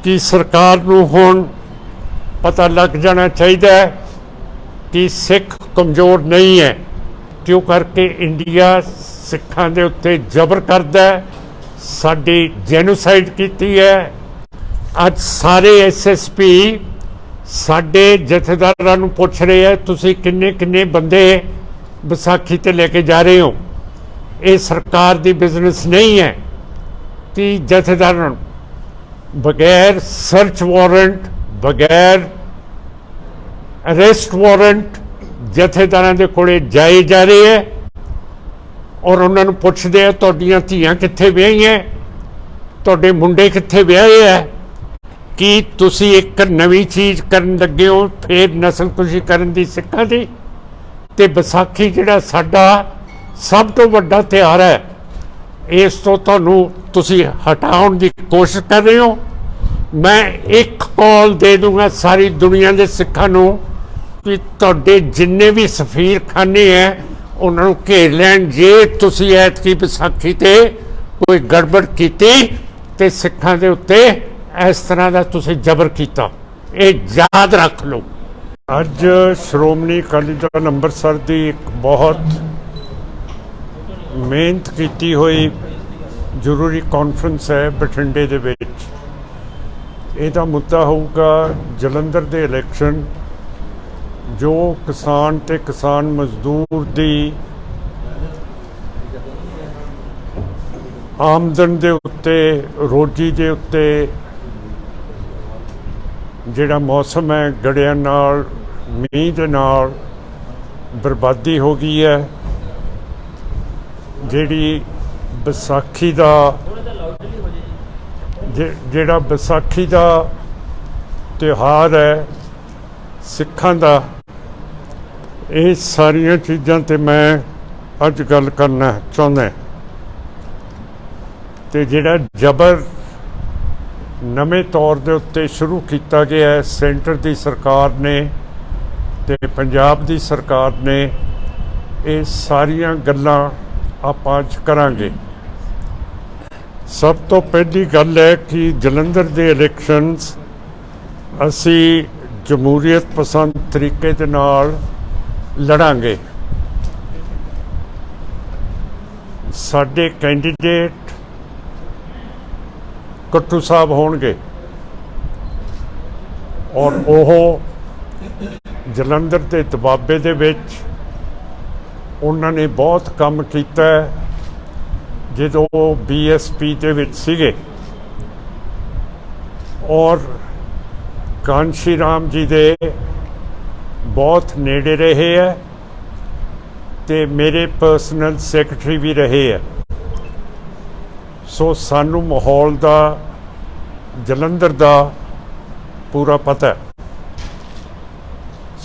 कि सरकार नूं हुण पता लग जाना चाहिए कि सिख कमज़ोर नहीं है, क्यों करके इंडिया सिखां दे उत्ते जबर करदा है, साडी जेनोसाइड कीती है। अज सारे SSP साडे जथेदारां नूं पुछ रहे हैं तुसीं किन्ने किन्ने बंदे विसाखी ते लेके जा रहे हो। ये सरकार दी बिजनेस नहीं है कि जथेदारां बगैर सर्च वारंट, बगैर अरेस्ट वारंट जथेदारां दे कोले जाए जा रहे हैं और उन्होंने पुछदे आ तुहाडीआं धीआं कित्थे विआहीआं, तुहाडे मुंडे कित्थे विआहे है, कि तुसी एक नवीं चीज़ करन लगे हो, फिर नस्लकुशी करन दी सिखां दी। ते विसाखी जिहड़ा साडा सब तो वड्डा त्यौहार है, इस तो तुहानूं तुसी हटाउण दी कोशिश कर रहे हो। मैं एक कॉल दे दूंगा सारी दुनिया के सिखां नूं कि तुहाडे जिन्ने भी सफीर खाने हैं उन्होंने घेर लैन, जे तुसी ऐतकी विसाखी ते कोई गड़बड़ कीती ते सिखां दे उत्ते इस तरह का तुसी जबर कीता, ये याद रख लो। अज श्रोमणी अकाली दल अंमृतसर की एक बहुत मेहनत की हुई जरूरी कॉन्फ्रेंस है बठिंडे दे विच। इहदा मुद्दा होगा जलंधर दे इलैक्शन, जो किसान ते किसान मजदूर दी आमदन दे उत्ते, रोजी दे उत्ते जिहड़ा मौसम है गड़िया नाल मींह दे नाल बर्बादी हो गई है। जिहड़ी बैसाखी दा जिहड़ा बैसाखी दा त्यौहार है सिखां दा, ये सारियां चीज़ां ते मैं अज गल करना चाहुंदा। ते जिहड़ा जबर नवे तौर दे उत्ते शुरू किया गया है सेंटर की सरकार ने ते पंजाब की सरकार ने, ये सारियां गल्लां आपां अज करांगे। सब तो पहली गल है कि जलंधर दे इलैक्शनस असी जमहूरीयत पसंद तरीके दे नाल लड़ांगे। साडे कैंडीडेट कट्टू साहब होणगे और ओह जलंधर के दबाबे दे विच उन्होंने बहुत काम किया जो BSP दे विच सीगे और कांशी राम जी दे बहुत नेड़े रहे है ते मेरे पर्सनल सैकटरी भी रहे है। सो सानू माहौल दा जलंधर दा पूरा पता है।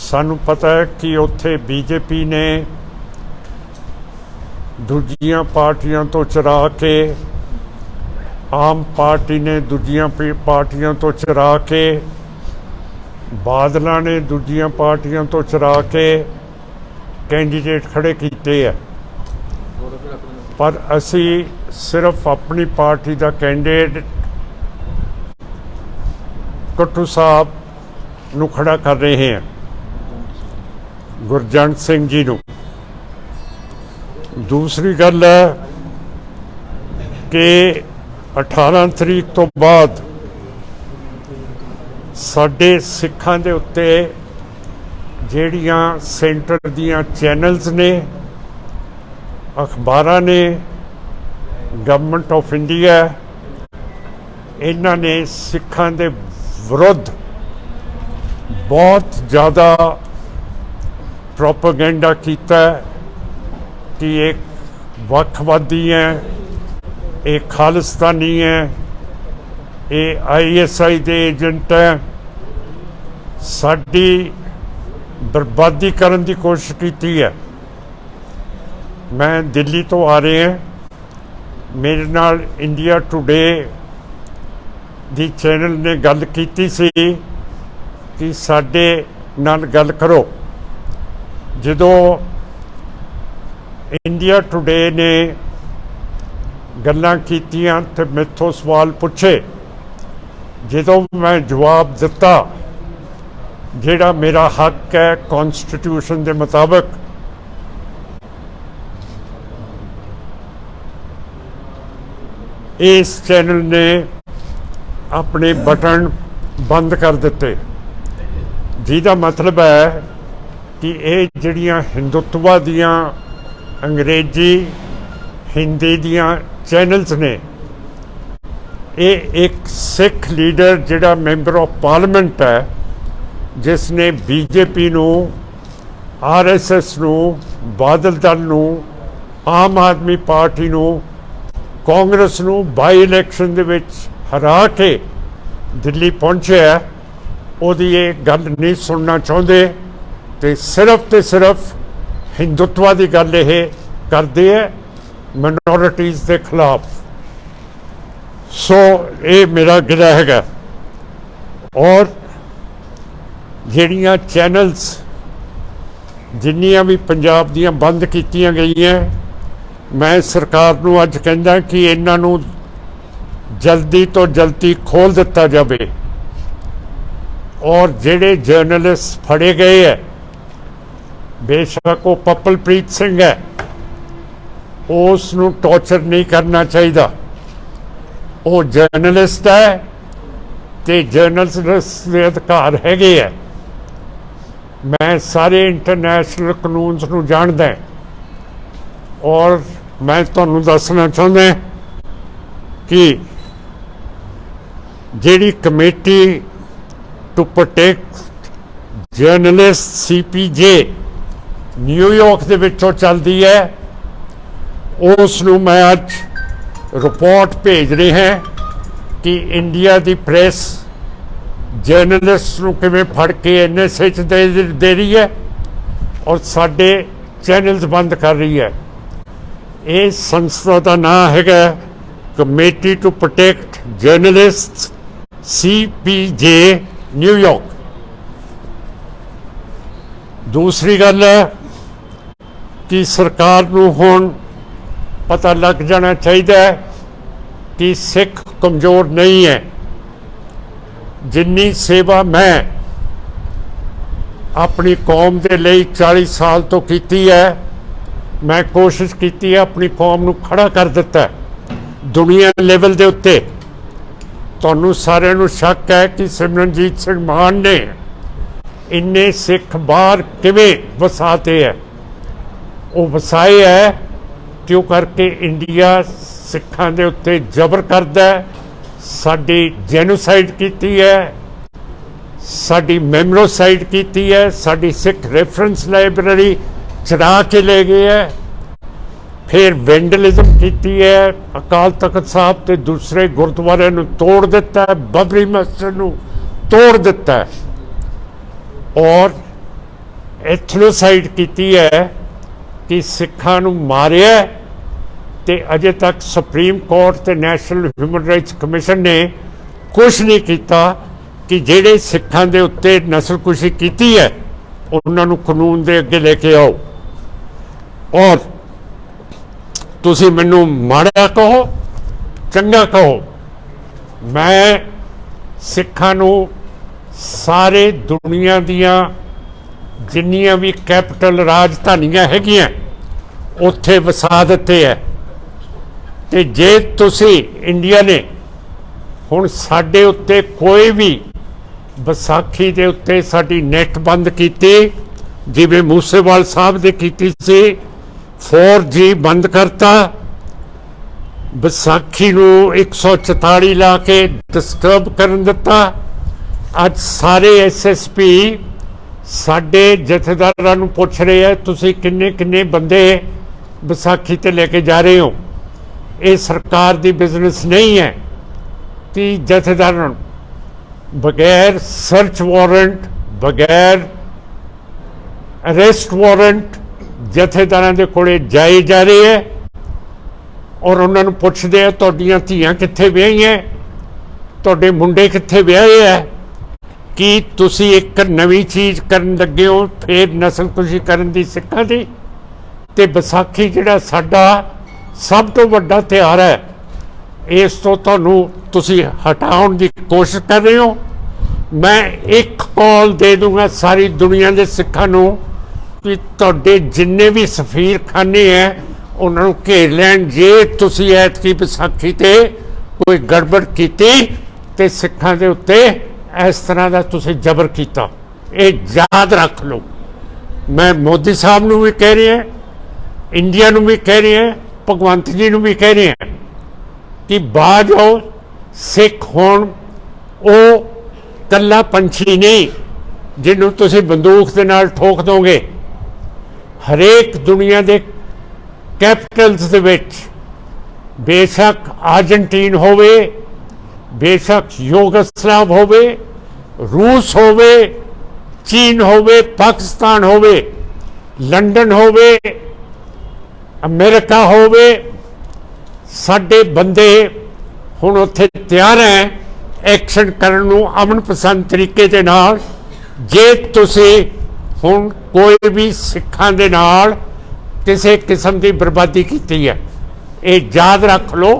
सानू पता है कि उत्थे BJP ने दूजियां पार्टियां तो चरा के, आम पार्टी ने दूजियां पार्टियां तो चरा के, बादलों ने दूजियां पार्टियां तो चरा के कैंडीडेट खड़े किए है, पर असी सिर्फ अपनी पार्टी का कैंडीडेट कट्टू साहब नू खड़ा कर रहे हैं, गुरजंट सिंह जी नू। दूसरी गल है कि 18 तरीक तो बाद साडे सिखां दे उत्ते जिहड़ियां सेंटर दियां चैनल्स ने, अखबारां ने, गवर्नमेंट ऑफ इंडिया, इन्हां ने सिखां दे विरुद्ध बहुत ज़्यादा प्रोपेगेंडा कीता कि एक वक्खवादी है, एक खालिस्तानी है, ये ISI दे एजेंट है, साडी बर्बादी करने की कोशिश की है। मैं दिल्ली तो आ रहे हैं, मेरे नाल इंडिया टुडे दी चैनल ने गल की सी कि साडे नाल गल करो। जदों इंडिया टुडे ने गल्लां कीतियां ते मैथों सवाल पूछे ਜਦੋਂ ਮੈਂ ਜਵਾਬ ਦਿੱਤਾ ਜਿਹੜਾ ਮੇਰਾ ਹੱਕ ਹੈ ਕੌਂਸਟੀਟਿਊਸ਼ਨ ਦੇ ਮੁਤਾਬਕ, ਇਸ ਚੈਨਲ ਨੇ ਆਪਣੇ ਬਟਨ ਬੰਦ ਕਰ ਦਿੱਤੇ, ਜਿਹਦਾ ਮਤਲਬ ਹੈ ਕਿ ਇਹ ਜਿਹੜੀਆਂ ਹਿੰਦੂਤਵਾ ਦੀਆਂ ਅੰਗਰੇਜ਼ੀ ਹਿੰਦੀ ਦੀਆਂ ਚੈਨਲਸ ਨੇ, ਇਹ ਇੱਕ ਸਿੱਖ ਲੀਡਰ ਜਿਹੜਾ ਮੈਂਬਰ ਆਫ ਪਾਰਲੀਮੈਂਟ ਹੈ, ਜਿਸ ਨੇ ਬੀਜੇਪੀ ਨੂੰ, ਆਰਐਸਐਸ ਨੂੰ, ਬਾਦਲ ਦਲ ਨੂੰ, ਆਮ ਆਦਮੀ ਪਾਰਟੀ ਨੂੰ, ਕਾਂਗਰਸ ਨੂੰ ਬਾਈ ਇਲੈਕਸ਼ਨ ਦੇ ਵਿੱਚ ਹਰਾ ਕੇ ਦਿੱਲੀ ਪਹੁੰਚਿਆ, ਉਹਦੀ ਇਹ ਗੱਲ ਨਹੀਂ ਸੁਣਨਾ ਚਾਹੁੰਦੇ ਤੇ ਸਿਰਫ ਹਿੰਦੂਤਵਾ ਦੀ ਗੱਲ ਇਹ ਕਰਦੇ ਹੈ ਮਿਨੋਰਿਟੀਜ਼ ਦੇ ਖਿਲਾਫ। ਸੋ ਇਹ ਮੇਰਾ ਗਿਲਾ ਹੈਗਾ। ਔਰ ਜਿਹੜੀਆਂ ਚੈਨਲਸ ਜਿੰਨੀਆਂ ਵੀ ਪੰਜਾਬ ਦੀਆਂ ਬੰਦ ਕੀਤੀਆਂ ਗਈਆਂ, ਮੈਂ ਸਰਕਾਰ ਨੂੰ ਅੱਜ ਕਹਿੰਦਾ ਕਿ ਇਹਨਾਂ ਨੂੰ ਜਲਦੀ ਤੋਂ ਜਲਦੀ ਖੋਲ੍ਹ ਦਿੱਤਾ ਜਾਵੇ। ਔਰ ਜਿਹੜੇ ਜਰਨਲਿਸਟ ਫੜੇ ਗਏ ਹੈ, ਬੇਸ਼ੱਕ ਉਹ ਪਪਲਪ੍ਰੀਤ ਸਿੰਘ ਹੈ, ਉਸ ਨੂੰ ਟੌਰਚਰ ਨਹੀਂ ਕਰਨਾ ਚਾਹੀਦਾ। ਉਹ ਜਰਨਲਿਸਟ ਹੈ ਤੇ ਜਰਨਲਿਸਟ ਦੇ ਅਧਿਕਾਰ ਹੈਗੇ ਹੈ। ਮੈਂ ਸਾਰੇ ਇੰਟਰਨੈਸ਼ਨਲ ਕਾਨੂੰਨ ਨੂੰ ਜਾਣਦਾ ਔਰ ਮੈਂ ਤੁਹਾਨੂੰ ਦੱਸਣਾ ਚਾਹੁੰਦਾ ਕਿ ਜਿਹੜੀ committee to protect journalist CPJ New York ਦੇ ਵਿੱਚੋਂ ਚੱਲਦੀ ਹੈ, ਉਸ ਨੂੰ ਮੈਂ ਅੱਜ ਰਿਪੋਰਟ ਭੇਜ ਰਹੇ ਹਾਂ ਕਿ ਇੰਡੀਆ ਦੀ ਪ੍ਰੈਸ ਜਰਨਲਿਸਟ ਨੂੰ ਕਿਵੇਂ ਫੜ ਕੇ NSA 'ਚ ਦੇ ਰਹੀ ਹੈ ਔਰ ਸਾਡੇ ਚੈਨਲਸ ਬੰਦ ਕਰ ਰਹੀ ਹੈ। ਇਸ ਸੰਸਥਾ ਦਾ ਨਾਮ ਹੈਗਾ committee to protect journalist CPJ New York. ਦੂਸਰੀ ਗੱਲ ਹੈ ਕਿ ਸਰਕਾਰ ਨੂੰ ਹੁਣ ਪਤਾ ਲੱਗ ਜਾਣਾ ਚਾਹੀਦਾ ਹੈ ਕਿ ਸਿੱਖ ਕਮਜ਼ੋਰ ਨਹੀਂ ਹੈ। ਜਿੰਨੀ ਸੇਵਾ ਮੈਂ ਆਪਣੀ ਕੌਮ ਦੇ ਲਈ 40 ਸਾਲ ਤੋਂ ਕੀਤੀ ਹੈ, ਮੈਂ ਕੋਸ਼ਿਸ਼ ਕੀਤੀ ਹੈ ਆਪਣੀ ਕੌਮ ਨੂੰ ਖੜਾ ਕਰ ਦਿੱਤਾ ਦੁਨੀਆ ਲੈਵਲ ਦੇ ਉੱਤੇ। ਤੁਹਾਨੂੰ ਸਾਰਿਆਂ ਨੂੰ ਸ਼ੱਕ ਹੈ ਕਿ ਸਿਮਰਨਜੀਤ ਸਿੰਘ ਮਾਨ ਨੇ ਇੰਨੇ ਸਿੱਖ ਬਾਹਰ ਕਿਵੇਂ ਵਸਾਤੇ ਹੈ। ਉਹ ਵਸਾਏ ਹੈ ਕਿਉਂ ਕਰਕੇ ਇੰਡੀਆ ਸਿੱਖਾਂ ਦੇ ਉੱਤੇ ਜ਼ਬਰ ਕਰਦਾ ਹੈ, ਸਾਡੀ ਜੈਨੋਸਾਈਡ ਕੀਤੀ ਹੈ, ਸਾਡੀ ਮੈਮੋਸਾਈਡ ਕੀਤੀ ਹੈ, ਸਾਡੀ ਸਿੱਖ ਰੈਫਰੈਂਸ ਲਾਇਬ੍ਰੇਰੀ ਚੁਰਾ ਕੇ ਲੈ ਗਏ ਹੈ, ਫਿਰ ਵੈਂਡਲਿਜ਼ਮ ਕੀਤੀ ਹੈ, ਅਕਾਲ ਤਖਤ ਸਾਹਿਬ ਤੇ ਦੂਸਰੇ ਗੁਰਦੁਆਰਿਆਂ ਨੂੰ ਤੋੜ ਦਿੱਤਾ ਹੈ, ਬਬਰੀ ਮਸਜਿਦ ਨੂੰ ਤੋੜ ਦਿੱਤਾ ਹੈ ਔਰ ਐਥਨੋਸਾਈਡ ਕੀਤੀ ਹੈ ਕਿ ਸਿੱਖਾਂ ਨੂੰ ਮਾਰਿਆ। ਤੇ ਅਜੇ ਤੱਕ ਸੁਪਰੀਮ ਕੋਰਟ ਤੇ ਨੈਸ਼ਨਲ ਹਿਊਮਨ ਰਾਈਟਸ ਕਮਿਸ਼ਨ ਨੇ ਕੁਛ ਨਹੀਂ ਕੀਤਾ ਕਿ ਜਿਹੜੇ ਸਿੱਖਾਂ ਦੇ ਉੱਤੇ ਨਸਲਕੁਸ਼ੀ ਕੀਤੀ ਹੈ ਉਹਨਾਂ ਨੂੰ ਕਾਨੂੰਨ ਦੇ ਅੱਗੇ ਲੈ ਕੇ ਆਓ। ਔਰ ਤੁਸੀਂ ਮੈਨੂੰ ਮਾੜਾ ਕਹੋ ਚੰਗਾ ਕਹੋ, ਮੈਂ ਸਿੱਖਾਂ ਨੂੰ ਸਾਰੇ ਦੁਨੀਆ ਦੀਆਂ ਜਿੰਨੀਆਂ ਵੀ ਕੈਪੀਟਲ ਰਾਜਧਾਨੀਆਂ ਹੈਗੀਆਂ ਉੱਥੇ ਵਸਾ ਦਿੱਤੇ ਹੈ। ਤੇ ਜੇ ਤੁਸੀਂ ਇੰਡੀਆ ਨੇ ਹੁਣ ਸਾਡੇ ਉੱਤੇ ਕੋਈ ਵੀ ਵਿਸਾਖੀ ਦੇ ਉੱਤੇ ਸਾਡੀ ਨੈੱਟ ਬੰਦ ਕੀਤੀ, ਜਿਵੇਂ ਮੂਸੇਵਾਲ ਸਾਹਿਬ ਦੇ ਕੀਤੀ ਸੀ, 4G ਬੰਦ ਕਰਤਾ, ਵਿਸਾਖੀ ਨੂੰ 144 ਲਾ ਕੇ ਡਿਸਟਰਬ ਕਰਨ ਦਿੱਤਾ। ਅੱਜ ਸਾਰੇ SSP ਸਾਡੇ ਜਥੇਦਾਰਾਂ ਨੂੰ ਪੁੱਛ ਰਹੇ ਆ ਤੁਸੀਂ ਕਿੰਨੇ ਬੰਦੇ ਵਿਸਾਖੀ ਤੇ ਲੈ ਕੇ ਜਾ ਰਹੇ ਹੋ। ਇਹ ਸਰਕਾਰ ਦੀ ਬਿਜ਼ਨਸ ਨਹੀਂ ਹੈ ਕਿ ਜਥੇਦਾਰਾਂ ਨੂੰ ਬਗੈਰ ਸਰਚ ਵਾਰੰਟ, ਬਗੈਰ ਅਰੈਸਟ ਵਾਰੰਟ ਜਥੇਦਾਰਾਂ ਦੇ ਕੋਲੇ ਜਾਏ ਜਾ ਰਹੇ ਹੈ ਔਰ ਉਹਨਾਂ ਨੂੰ ਪੁੱਛਦੇ ਆ ਤੁਹਾਡੀਆਂ ਧੀਆਂ ਕਿੱਥੇ ਵਿਆਹੀਆਂ, ਤੁਹਾਡੇ ਮੁੰਡੇ ਕਿੱਥੇ ਵਿਆਹੇ ਹੈ, ਕੀ ਤੁਸੀਂ ਇੱਕ ਨਵੀਂ ਚੀਜ਼ ਕਰਨ ਲੱਗੇ ਹੋ ਫਿਰ ਨਸਲਕੁਸ਼ੀ ਕਰਨ ਦੀ ਸਿੱਖਾਂ ਦੀ। ਤੇ ਵਿਸਾਖੀ ਜਿਹੜਾ ਸਾਡਾ ਸਭ ਤੋਂ ਵੱਡਾ ਤਿਉਹਾਰ ਹੈ, इस तो तुहानू तुसी हटाउण की कोशिश कर रहे हो। मैं एक कॉल दे दूंगा सारी दुनिया के सिखां नू कि तुहाडे जिन्ने भी सफीर खाने हैं उन्होंने घेर लैन जे तुसी ऐतकी विसाखी ते कोई गड़बड़ की ते सिखां दे उत्ते इस तरह का तुसी जबर किया। ये याद रख लो। मैं मोदी साहब नू भी कह रही हैं, इंडिया नू भी कह रही हैं, भगवंत जी नू भी कह रही हैं कि बाज आओ। सिख होण ओ कल्ला पंछी नहीं जिन्हों तुसी बंदूक दे नाल ठोक दोगे। हरेक दुनिया के कैपिटल्स दे विच बेशक अर्जेंटीन होवे, बेशक युगोस्लाव होवे, रूस होवे, चीन होवे, पाकिस्तान होवे, लंडन होवे, अमेरिका होवे, साडे बंदे हुण उत्थे तैयार हैं एक्शन करन नूं अमन पसंद तरीके दे नाल। जे तुसी हुण कोई भी सिखां दे नाल किसी किस्म की बर्बादी की है, ये याद रख लो।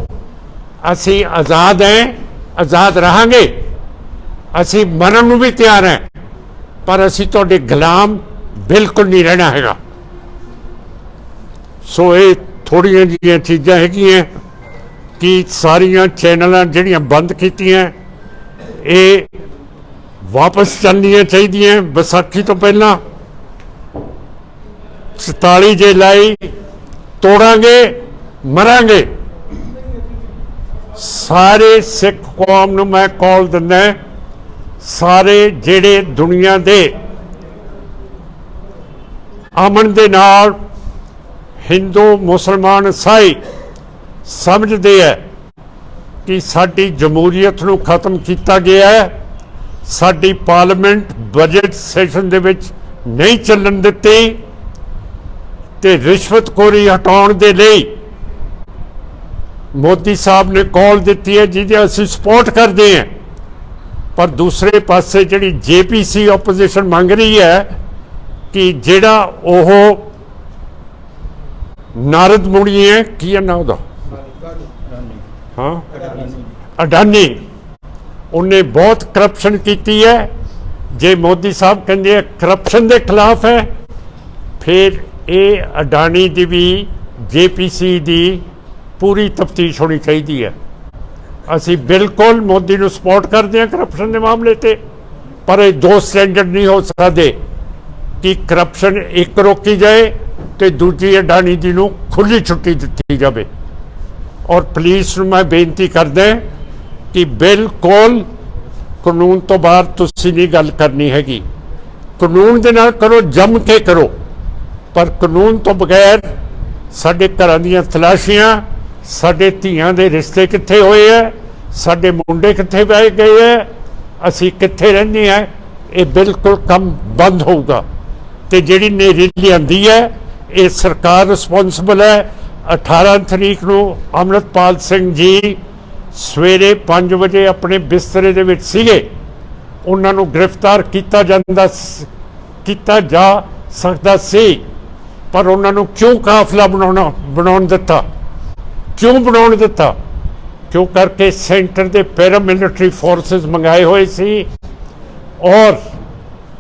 असी आज़ाद हैं, आज़ाद रहांगे, असी मरन नूं भी तैयार हैं, पर असी तुहाडे गुलाम बिल्कुल नहीं रहना हैगा। सो ये थोड़ियां जिहियां चीज़ां हैगियां कि सारियां चैनलां जिहड़ियां बंद कीतियां ये वापस चलनियां चाहिए। विसाखी तो पहला 44 जे लाई तोड़ांगे, मरांगे। सारे सिख कौम नूं मैं कॉल दिंदा, सारे जेड़े दुनिया दे अमन दे नाल हिंदू मुसलमान ईसाई समझते हैं कि साडी जमहूरीयत नूं खत्म किया गया है। साडी पार्लीमेंट बजट सैशन दे विच नहीं चलन दित्ती ते रिश्वतखोरी हटाउण दे लई मोदी साहब ने कॉल दी है जिहदी असीं सपोर्ट करते हैं। पर दूसरे पासे जिहड़ी JPC ओपोजिशन मंग रही है कि जिहड़ा ओह नारद मुनी है की है ना उहदा, हाँ अडानी, उन्हें बहुत करप्शन की है। जे मोदी साहब कहते करप्शन के खिलाफ है, फिर ये अडानी की भी JPC की पूरी तफ्तीश होनी चाहिए है। असी बिल्कुल मोदी को सपोर्ट करते हैं करप्शन के मामले ते, पर ये दो स्टैंडर्ड नहीं हो सकते कि करप्शन एक रोकी जाए तो दूजी अडानी जी को खुली छुट्टी दी जाए। और पुलिस को मैं बेनती करदा कि बिल्कुल कानून तो बाहर तुसीं नहीं गल करनी हैगी। कानून दे नाल करो, जम के करो, पर कानून तो बगैर साडे घरां दीयां तलाशियां, साडे धीआं दे रिश्ते कित्थे होए है, साडे मुंडे कित्थे बह गए है, असीं कित्थे रहिंदे हैं, ये बिल्कुल कम बंद होगा। ते जिहड़ी नेरी लिआंदी है ये सरकार रिस्पोंसिबल है। 18 तरीक नूं अमृतपाल सिंह जी सवेरे 5 बजे अपने बिस्तरे दे विच सीगे, उन्हां नूं गिरफ्तार किया जा सकदा सी, पर उन्हां नूं क्यों काफिला बनाउण दिता, क्यों बनाउण दिता? क्यों करके सेंटर के पैरामिलिटरी फोर्सेस मंगाए हुए सी और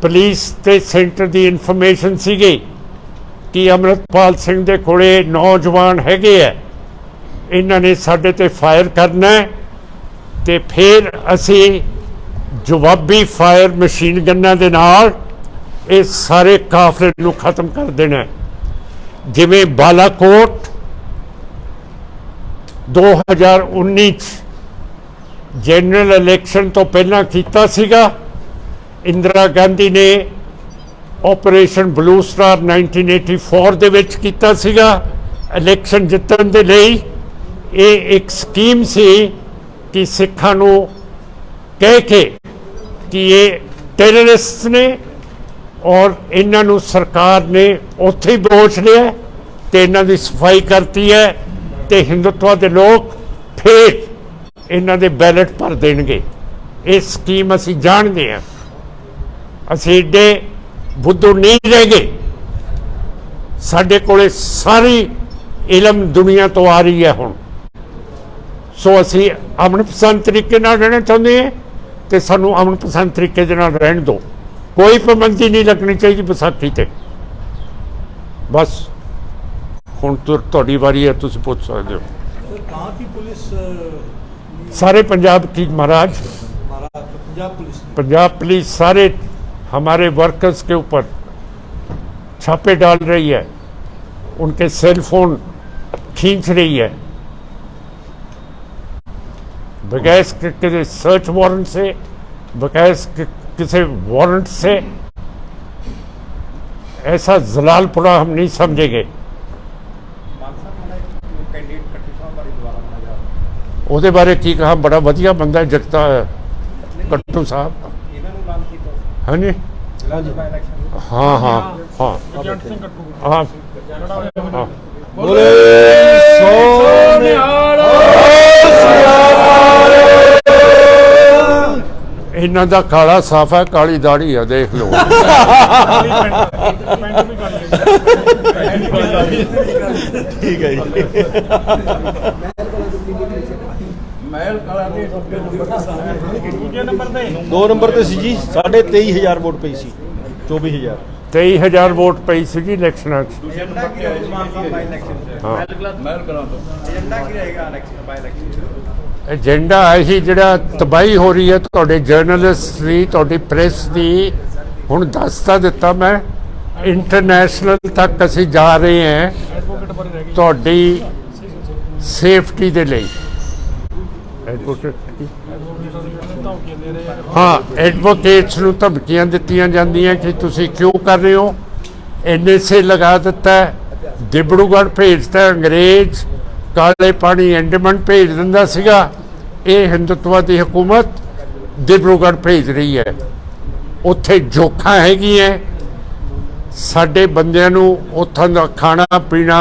पुलिस ते सेंटर की इन्फॉर्मेशन सीगी कि अमृतपाल सिंह दे कोले नौजवान हैगे है, इन्हां ने साडे ते फायर करना है, ते फिर असी जवाबी फायर मशीन गन्नां दे नाल ये सारे काफले नूं खत्म कर देना। जिवें बालाकोट 2019 जनरल इलैक्शन तो पहला किया सीगा, इंदिरा गांधी ने ऑपरेशन ब्लू स्टार 1984 दे विच कीता सीगा इलैक्शन जितण दे लई। ये एक स्कीम सी कि सिखां नूं कह के कि ये टेररिस्ट ने और इन्हां नूं सरकार ने उत्थे ही बोच लिया ते इन्हां दी सफाई करती है ते हिंदुत्व के लोग फिर इन्हां दे बैलेट भर देणगे। ये स्कीम असीं जाणदे हां, असीं एडे बुद्धू नहीं रह गए। साडे कोले सारी इलम दुनिया तो आ रही है हुण। सो असी अमन पसंद तरीके नाल रहना चाहते हैं तो सानू अमन पसंद तरीके दे नाल रहन दो। कोई पाबंदी नहीं लगनी चाहिए विसाखी ते। बस हुण तुहाडी वारी है, तुसीं पुछ सकदे हो। कहाँ की पुलिस सारे पंजाब की महाराज, पंजाब पुलिस सारे हमारे वर्कर्स के ऊपर छापे डाल रही है, उनके सेल फोन खींच रही है बगैर किसी सर्च वारंट से, बगैर किसी वारंट से। ऐसा जलालपुरा हम नहीं समझेंगे। ਉਹਦੇ ਬਾਰੇ ਕੀ ਕਹਾ, बड़ा वधिया बंदा जगता कट्टू साहब। हाँ जी, हाँ हाँ हाँ हाँ हाँ। बोले इन्हों का काला साफ है, काली दाढ़ी है, देख लो। ठीक है जी। दो नंबर पे सी जी 23,500 वोट पई सी, 24,000 23,000 वोट पई सी जी इलेक्शन। एजेंडा यही जिहड़ा तबाही हो रही है तुहाडे जर्नलिस्ट दी, तुहाडी प्रेस दी, हुण दसता दिता मैं। इंटरनेशनल तक असीं जा रहे हैं तुहाडी सेफ्टी दे लई। हाँ, एडवोकेट्स नूं धमकियां दित्तियां जांदियां कि तुसीं क्यों कर रहे हो। NSA लगा दिता है, डिब्रूगढ़ भेजता अंग्रेज, काले पानी अंडमान भेज दिंदा सीगा। ये हिंदुत्व की हुकूमत डिब्रूगढ़ भेज रही है, उत्थे जोखा हैगियां, साडे बंदियां नूं उत्थों दा खाना पीना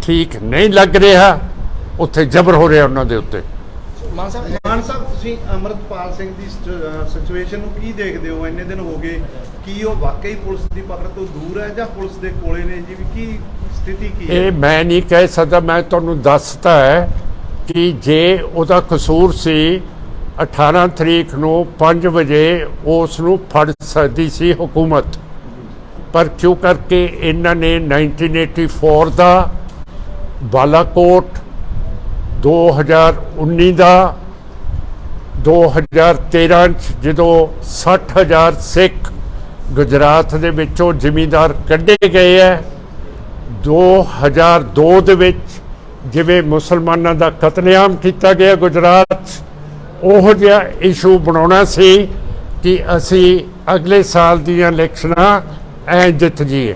ठीक नहीं लग रहा, उत्थे जबर हो रहा उन्हां दे उत्ते। ਮਾਨ ਸਾਹਿਬ ਤੁਸੀਂ ਅਮਰਤਪਾਲ ਸਿੰਘ ਦੀ ਸਿਚੁਏਸ਼ਨ ਨੂੰ ਕੀ ਦੇਖਦੇ ਹੋ? ਇੰਨੇ ਦਿਨ ਹੋ ਗਏ, ਕੀ ਉਹ ਵਾਕਈ ਪੁਲਿਸ ਦੀ ਪਕੜ ਤੋਂ ਦੂਰ ਹੈ ਜਾਂ ਪੁਲਿਸ ਦੇ ਕੋਲੇ ਨੇ ਜੀ? ਵੀ ਕੀ ਸਥਿਤੀ ਕੀ ਹੈ? ਇਹ ਮੈਂ ਨਹੀਂ ਕਹਿ ਸਕਦਾ, ਮੈਂ ਤੁਹਾਨੂੰ ਦੱਸਤਾ ਹੈ ਕਿ ਜੇ ਉਹਦਾ ਕਸੂਰ ਸੀ 18 ਤਰੀਕ ਨੂੰ 5 ਵਜੇ ਉਸ ਨੂੰ ਫੜ ਸਕਦੀ ਸੀ ਹੁਕੂਮਤ, ਪਰ ਕਿਉਂ ਕਰਕੇ ਇਹਨਾਂ ਨੇ 1984 ਦਾ ਬਾਲਾਕੋਟ, 2019 ਦਾ, 2013 ਜਦੋਂ 60,000 ਸਿੱਖ ਗੁਜਰਾਤ ਦੇ ਵਿੱਚੋਂ ਜ਼ਿਮੀਂਦਾਰ ਕੱਢੇ ਗਏ ਹੈ, 2002 ਦੇ ਵਿੱਚ ਜਿਵੇਂ ਮੁਸਲਮਾਨਾਂ ਦਾ ਕਤਲੇਆਮ ਕੀਤਾ ਗਿਆ ਗੁਜਰਾਤ 'ਚ, ਉਹੋ ਜਿਹਾ ਇਸ਼ੂ ਬਣਾਉਣਾ ਸੀ ਕਿ ਅਸੀਂ ਅਗਲੇ ਸਾਲ ਦੀਆਂ ਇਲੈਕਸ਼ਨਾਂ ਐ ਜਿੱਤ ਜੀਏ।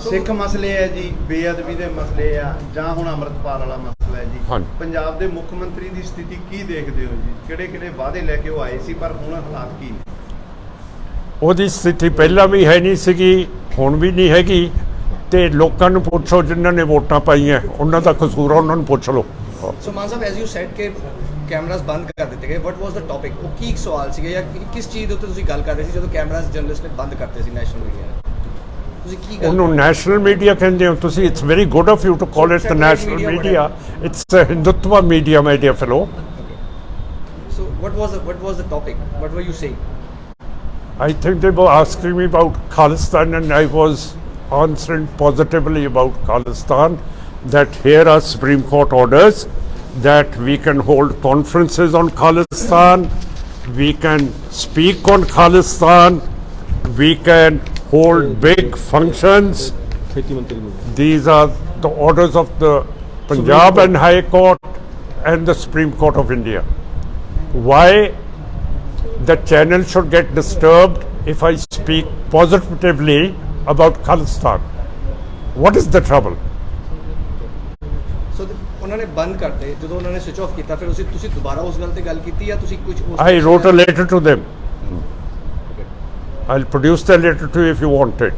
ਸਿੱਖ ਮਸਲੇ ਹੈ ਜੀ, ਬੇਅਦਬੀ ਦੇ ਮਸਲੇ ਆ, ਜਾਂ ਹੁਣ ਅਮਰਤਪਾਲ ਵਾਲਾ ਮਸਲਾ ਹੈ ਜੀ। ਪੰਜਾਬ ਦੇ ਮੁੱਖ ਮੰਤਰੀ ਦੀ ਸਥਿਤੀ ਕੀ ਦੇਖਦੇ ਹੋ ਜੀ? ਕਿਹੜੇ ਵਾਅਦੇ ਲੈ ਕੇ ਉਹ ਆਏ ਸੀ, ਪਰ ਹੁਣ ਹਾਲਾਤ ਕੀ ਨੇ? ਉਹਦੀ ਸਥਿਤੀ ਪਹਿਲਾਂ ਵੀ ਹੈ ਨਹੀਂ ਸੀਗੀ, ਹੁਣ ਵੀ ਨਹੀਂ ਹੈਗੀ। ਤੇ ਲੋਕਾਂ ਨੂੰ ਪੁੱਛੋ ਜਿਨ੍ਹਾਂ ਨੇ ਵੋਟਾਂ ਪਾਈਆਂ, ਉਹਨਾਂ ਦਾ ਕਸੂਰ ਆ, ਉਹਨਾਂ ਨੂੰ ਪੁੱਛ ਲਓ। ਸੋ ਮਾਨ ਸਾਹਿਬ, ਐਜ਼ ਯੂ ਸੈਡ ਕਿ ਕੈਮਰਾਸ ਬੰਦ ਕਰ ਦਿੱਤੇ ਗਏ, ਵਟ ਵਾਸ ਦਾ ਟੌਪਿਕ? ਉਹ ਕੀ ਸਵਾਲ ਸੀਗਾ ਜਾਂ ਕਿਸ ਚੀਜ਼ ਦੇ ਉੱਤੇ ਤੁਸੀਂ ਗੱਲ ਕਰ ਰਹੇ ਸੀ ਜਦੋਂ ਕੈਮਰਾਸ ਜਰਨਲਿਸਟ ਨੇ ਬੰਦ ਕਰਤੇ ਸੀ ਨੈਸ਼ਨਲ ਮੀਡੀਆ ਨੇ? ਤੁਸੀਂ ਕੀ ਗੱਲ? ਉਹਨੂੰ ਨੈਸ਼ਨਲ ਮੀਡੀਆ ਕਹਿੰਦੇ ਹੋ ਤੁਸੀਂ? It's very good of you to call it the national media. It's Hindutva media, my dear fellow. So what was the topic? What were you saying? I think they were asking me about Khalistan and I was answering positively about Khalistan, that here are Supreme Court orders that we can hold conferences on Khalistan, we can speak on Khalistan, we can hold big functions. These are the orders of the Punjab and High Court and the Supreme Court of India. Why the channel should get disturbed if I speak positively about Khalistan? What is the trouble? So ਉਹਨਾਂ ਨੇ ਬੰਦ ਕਰਤੇ, ਜਦੋਂ ਉਹਨਾਂ ਨੇ switch off ਕੀਤਾ ਫਿਰ ਤੁਸੀਂ ਦੁਬਾਰਾ ਉਸ ਗੱਲ ਤੇ ਗੱਲ ਕੀਤੀ ਜਾਂ ਤੁਸੀਂ ਕੁਝ? I wrote a letter to them. I'll produce the letter to you if you want it.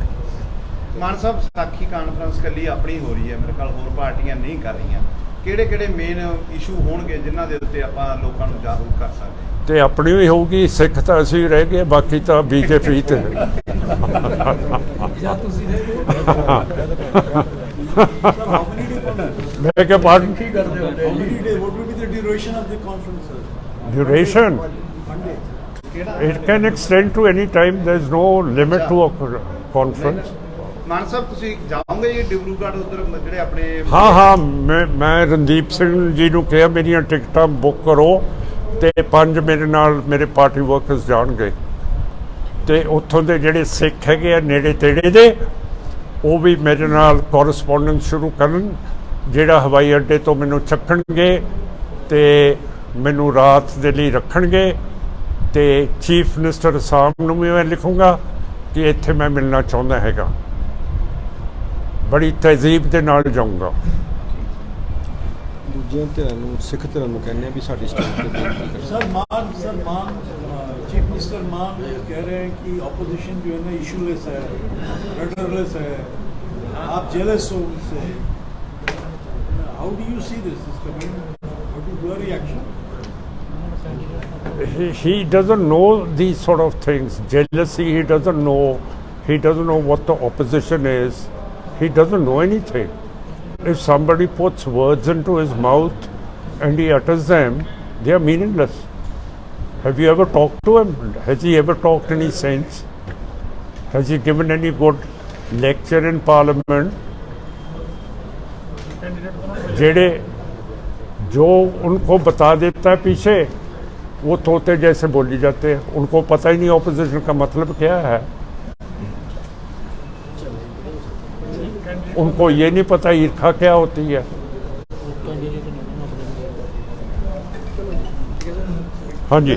ਮਾਨ ਸਾਹਿਬ, ਸਾਖੀ ਕਾਨਫਰੰਸ ਕੱਲੀ ਆਪਣੀ ਹੋ ਰਹੀ ਹੈ, ਮੇਰੇ ਕੋਲ ਹੋਰ ਪਾਰਟੀਆਂ ਨਹੀਂ ਕਰ ਰਹੀਆਂ। ਕਿਹੜੇ ਮੇਨ ਇਸ਼ੂ ਹੋਣਗੇ ਜਿਨ੍ਹਾਂ ਦੇ ਉੱਤੇ ਆਪਾਂ ਲੋਕਾਂ ਨੂੰ ਜਾਗਰੂਕ ਕਰ ਸਕਦੇ ਹਾਂ? ਤੇ ਆਪਣੀ ਵੀ ਹੋਊਗੀ, ਸਿੱਖ ਤਾਂ ਅਸੀਂ ਰਹਿ ਗਏ, ਬਾਕੀ ਤਾਂ ਬੀਜੇਪੀ ਤੇ। ਮੈਂ ਕਿਹਾ party duration of the conference, sir? Duration? Monday. It can extend to any time. There is no limit to a conference. ਮਾਨ ਸਾਹਿਬ ਤੁਸੀਂ ਜਾਓਗੇ ਜੀ ਡਿਬਰੂਗੜ੍ਹ ਉਧਰ ਜਿਹੜੇ ਆਪਣੇ ਹਾਂ ਮੈਂ ਰਣਦੀਪ ਸਿੰਘ ਜੀ ਨੂੰ ਕਿਹਾ ਮੇਰੀਆਂ ਟਿਕਟਾਂ ਬੁੱਕ ਕਰੋ ਤੇ 5 ਮੇਰੇ ਨਾਲ ਮੇਰੇ ਪਾਰਟੀ ਵਰਕਰਸ ਜਾਣਗੇ ਤੇ ਉੱਥੋਂ ਦੇ ਜਿਹੜੇ ਸਿੱਖ ਹੈਗੇ ਆ ਨੇੜੇ ਤੇੜੇ ਦੇ ਉਹ ਵੀ ਮੇਰੇ ਨਾਲ ਕੋਰਸਪੋਂਡੈਂਸ ਸ਼ੁਰੂ ਕਰਨ ਜਿਹੜਾ ਹਵਾਈ ਅੱਡੇ ਤੋਂ ਮੈਨੂੰ ਚੱਕਣਗੇ ਤੇ ਮੈਨੂੰ ਰਾਤ ਦੇ ਲਈ ਰੱਖਣਗੇ ਤੇ ਚੀਫ ਮਿਨਿਸਟਰ ਅਸਾਮ ਨੂੰ ਵੀ ਮੈਂ ਲਿਖੂੰਗਾ ਕਿ ਇੱਥੇ ਮੈਂ ਮਿਲਣਾ ਚਾਹੁੰਦਾ ਹੈਗਾ ਬੜੀ ਤਹਿਜ਼ੀਬ ਦੇ ਨਾਲ ਜਾਊਂਗਾ ਦੂਜਿਆਂ ਧਿਰਾਂ ਨੂੰ ਸਿੱਖ ਧਿਰਾਂ ਨੂੰ ਕਹਿੰਦੇ ਆ ਵੀ ਸਾਡੀ ਸਟੇਟ ਤੇ ਬੇਨਤੀ ਕਰੋ सर मान चीफ मिनिस्टर मान कह रहे हैं कि ऑपोजिशन जो है ना इशूलेस है, रडरलेस है, आप जेलस हो उनसे. How do you see this coming? What is your reaction? he doesn't know these sort of things. Jealousy, he doesn't know what the opposition is. He doesn't know anything. If somebody puts words into his mouth and he utters them, they are meaningless. Have you ever talked to him? Has he ever talked any sense? Has he given any good lecture in parliament? जेड़े जो उनको बता देता है पीछे वो तोते जैसे बोली जाते हैं उनको पता ही नहीं ऑपोजिशन का मतलब क्या है उनको ये नहीं पता ईर्खा क्या होती है हाँ जी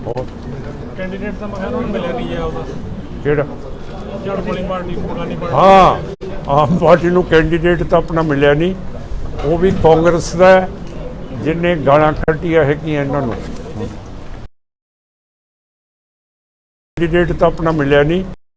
और ਕੈਂਡੀਡੇਟ ਤਾਂ ਮੈਂ ਉਹਨੂੰ ਮਿਲਿਆ ਨਹੀਂ ਹੈ ਉਹਦਾ ਕਿਹੜਾ ਝਾੜੂ ਵਾਲੀ ਪਾਰਟੀ ਪੁਰਾਣੀ ਪਾਰਟੀ ਹਾਂ ਆਮ ਪਾਰਟੀ ਨੂੰ ਕੈਂਡੀਡੇਟ ਤਾਂ ਆਪਣਾ ਮਿਲਿਆ ਨਹੀਂ ਉਹ ਵੀ ਕਾਂਗਰਸ ਦਾ ਹੈ ਜਿਹਨੇ ਗਾਲਾਂ ਕੱਢੀਆਂ ਹੈਗੀਆਂ ਇਹਨਾਂ ਨੂੰ ਕੈਂਡੀਡੇਟ ਤਾਂ ਆਪਣਾ ਮਿਲਿਆ ਨਹੀਂ